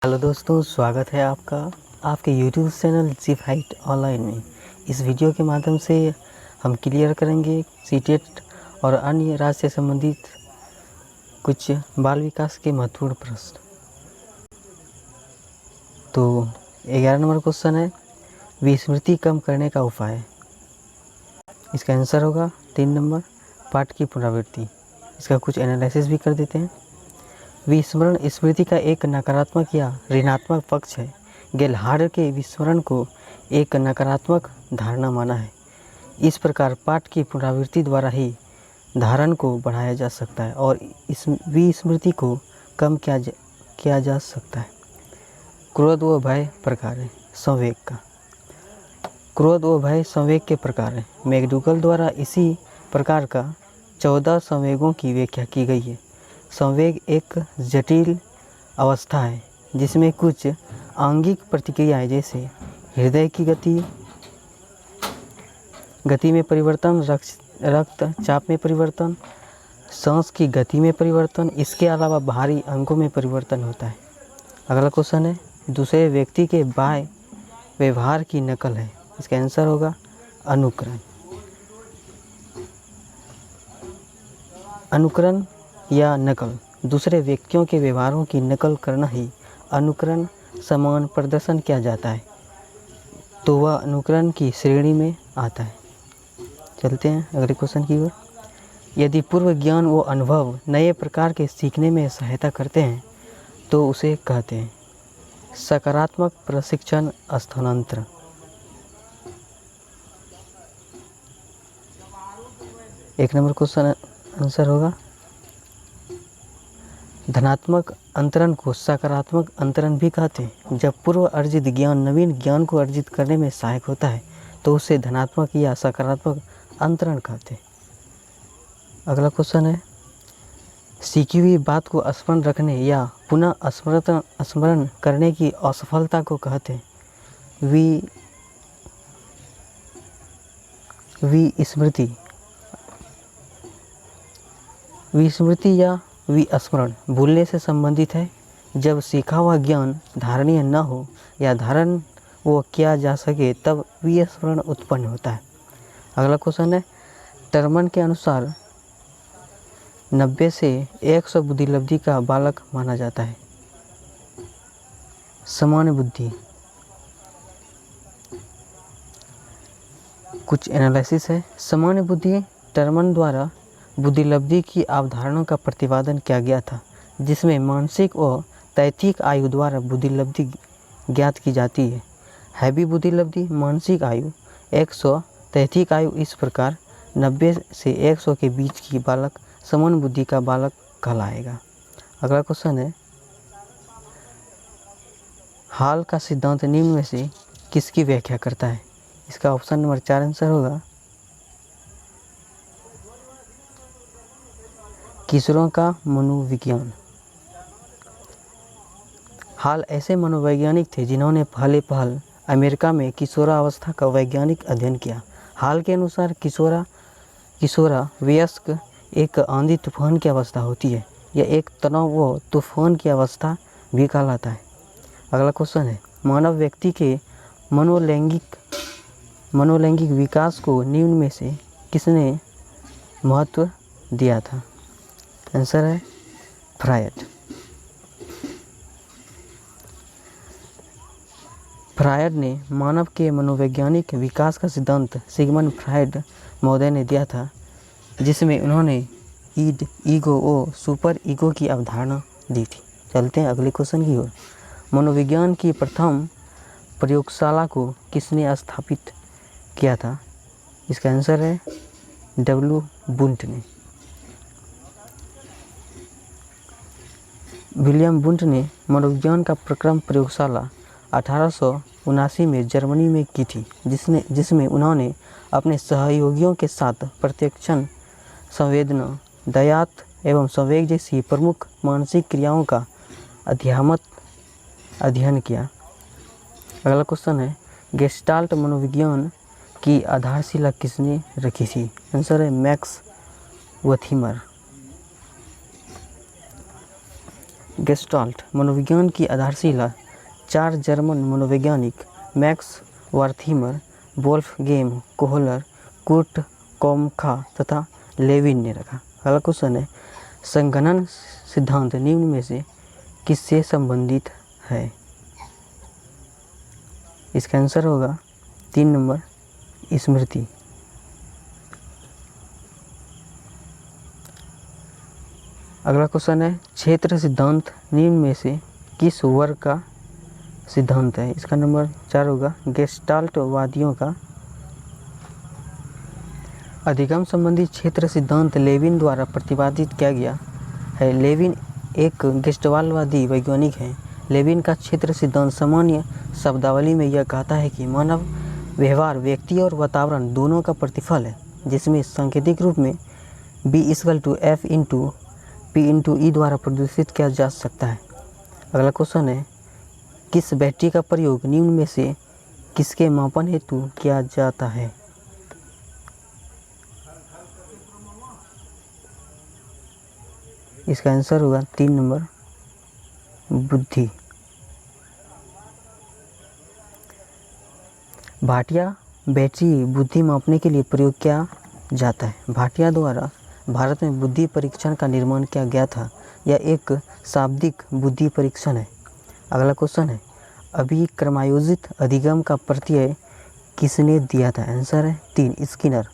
Hello दोस्तों, स्वागत है आपका आपके YouTube channel zip height online में। इस वीडियो के माध्यम से हम क्लियर करेंगे सीटेट और अन्य राज्य से संबंधित कुछ बाल विकास के महत्वपूर्ण प्रश्न। तो 11 नंबर क्वेश्चन है, विस्मृति कम करने का उपाय। इसका आंसर होगा 3 नंबर, पाठ की पुनरावृत्ति। इसका कुछ एनालिसिस भी कर देते हैं। विस्मरण स्मृति का एक नकारात्मक या ऋणात्मक पक्ष है। गेलहार्ड के विस्मरण को एक नकारात्मक धारणा माना है। इस प्रकार पाठ की पुनरावृत्ति द्वारा ही धारण को बढ़ाया जा सकता है और इस विस्मृति को कम किया जा सकता है। क्रोध व भय प्रकार है संवेग का। क्रोध व भय संवेग के प्रकार है। मैकडूगल द्वारा इसी प्रकार का 14 संवेगों की व्याख्या की गई है। संवेग एक जटिल अवस्था है जिसमें कुछ आंगिक प्रतिक्रियाएं जैसे हृदय की गति में परिवर्तन, रक्तचाप में परिवर्तन, सांस की गति में परिवर्तन, इसके अलावा बाहरी अंगों में परिवर्तन होता है। अगला क्वेश्चन है, दूसरे व्यक्ति के बाह्य व्यवहार की नकल है। इसका आंसर होगा अनुकरण। अनुकरण या नकल दूसरे व्यक्तियों के व्यवहारों की नकल करना ही अनुकरण समान प्रदर्शन किया जाता है, तो वह अनुकरण की श्रेणी में आता है। चलते हैं अगले क्वेश्चन की ओर। यदि पूर्व ज्ञान व अनुभव नए प्रकार के सीखने में सहायता करते हैं तो उसे कहते हैं सकारात्मक प्रशिक्षण स्थानांतरण। एक नंबर क्वेश्चन आंसर होगा धनात्मक अंतरण को सकारात्मक अंतरण भी कहते हैं। जब पूर्व अर्जित ज्ञान नवीन ज्ञान को अर्जित करने में सहायक होता है तो उसे धनात्मक या सकारात्मक अंतरण कहते हैं। अगला क्वेश्चन है, सीखी हुई बात को स्मरण रखने या पुनः स्मरण करने की असफलता को कहते हैं विस्मृति। विस्मृति या विस्मरण भूलने से संबंधित है। जब सीखा हुआ ज्ञान धारणीय न हो या धारण वो किया जा सके तब विस्मरण उत्पन्न होता है। अगला क्वेश्चन है, टर्मन के अनुसार 90 से 100 बुद्धिलब्धि का बालक माना जाता है। सामान्य बुद्धि। कुछ एनालिसिस है। सामान्य बुद्धि टर्मन द्वारा बुद्धिलब्धि की अवधारणा का प्रतिपादन किया गया था, जिसमें मानसिक और तैथिक आयु द्वारा बुद्धिलब्धि ज्ञात की जाती है। हैवी बुद्धिलब्धि मानसिक आयु 100, तैथिक आयु इस प्रकार 90 से 100 के बीच की बालक सामान्य बुद्धि का बालक कहलाएगा। अगला क्वेश्चन है, हाल का सिद्धांत निम्न में से किसकी व्याख्या करता है। इसका ऑप्शन नंबर 4 आंसर होगा किशोरों का मनोविज्ञान। हाल ऐसे मनोवैज्ञानिक थे जिन्होंने पहल अमेरिका में किशोरावस्था का वैज्ञानिक अध्ययन किया। हाल के अनुसार किशोरा वयस्क एक आंधी तूफान की अवस्था होती है। यह एक तनाव व तूफान की अवस्था भी कहलाता है। अगला क्वेश्चन है, मानव व्यक्ति के मनोलैंगिक विकास को निम्न में से किसने महत्व दिया था। आंसर है फ्रायड। फ्रायड ने मानव के मनोवैज्ञानिक विकास का सिद्धांत सिगमंड फ्रायड महोदय ने दिया था, जिसमें उन्होंने ईड, ईगो और सुपर ईगो की अवधारणा दी थी। चलते हैं अगले क्वेश्चन की ओर। मनोविज्ञान की प्रथम प्रयोगशाला को किसने स्थापित किया था। इसका आंसर है डब्ल्यू बुंट ने। विलियम बुंट ने मनोविज्ञान का प्रक्रम प्रयोगशाला 1879 में जर्मनी में की थी, जिसमें उन्होंने अपने सहयोगियों के साथ प्रत्यक्षण, संवेदना, दयात एवं संवेग जैसी प्रमुख मानसिक क्रियाओं का अध्ययन किया। अगला क्वेश्चन है, गेस्टाल्ट मनोविज्ञान की आधारशिला किसने रखी थी। आंसर है मैक्स वथिमर। गेस्टाल्ट मनोविज्ञान की आधारशिला 4 जर्मन मनोवैज्ञानिक मैक्स वार्थीमर, वोल्फगेंग कोहलर, कुर्ट कॉमखा तथा लेविन ने रखा। अगला क्वेश्चन है, संगणन सिद्धांत निम्न में से किससे संबंधित है? इसका आंसर होगा 3 नंबर स्मृति। अगला क्वेश्चन है, क्षेत्र सिद्धांत निम्न में से किस वर्ग का सिद्धांत है? इसका नंबर 4 होगा गेस्टाल्ट वादियों का। अधिगम संबंधी क्षेत्र सिद्धांत लेविन द्वारा प्रतिपादित किया गया है। लेविन एक गेस्टाल्टवादी वैज्ञानिक हैं। लेविन का क्षेत्र सिद्धांत सामान्य शब्दावली में यह कहता है कि मानव व्यवहार व्यक्ति और वातावरण दोनों का प्रतिफल है, जिसमें सांकेतिक रूप में B=F×P×E द्वारा प्रदर्शित किया जा सकता है। अगला क्वेश्चन है, किस बैटरी का प्रयोग निम्न में से किसके मापन हेतु किया जाता है? इसका आंसर होगा 3 नंबर बुद्धि। भाटिया बैटरी बुद्धि मापने के लिए प्रयोग किया जाता है। भाटिया द्वारा भारत में बुद्धि परीक्षण का निर्माण किया गया था। यह एक शाब्दिक बुद्धि परीक्षण है। अगला क्वेश्चन है, अभिक्रमायोजित अधिगम का प्रत्यय किसने दिया था? आंसर है 3 स्किनर।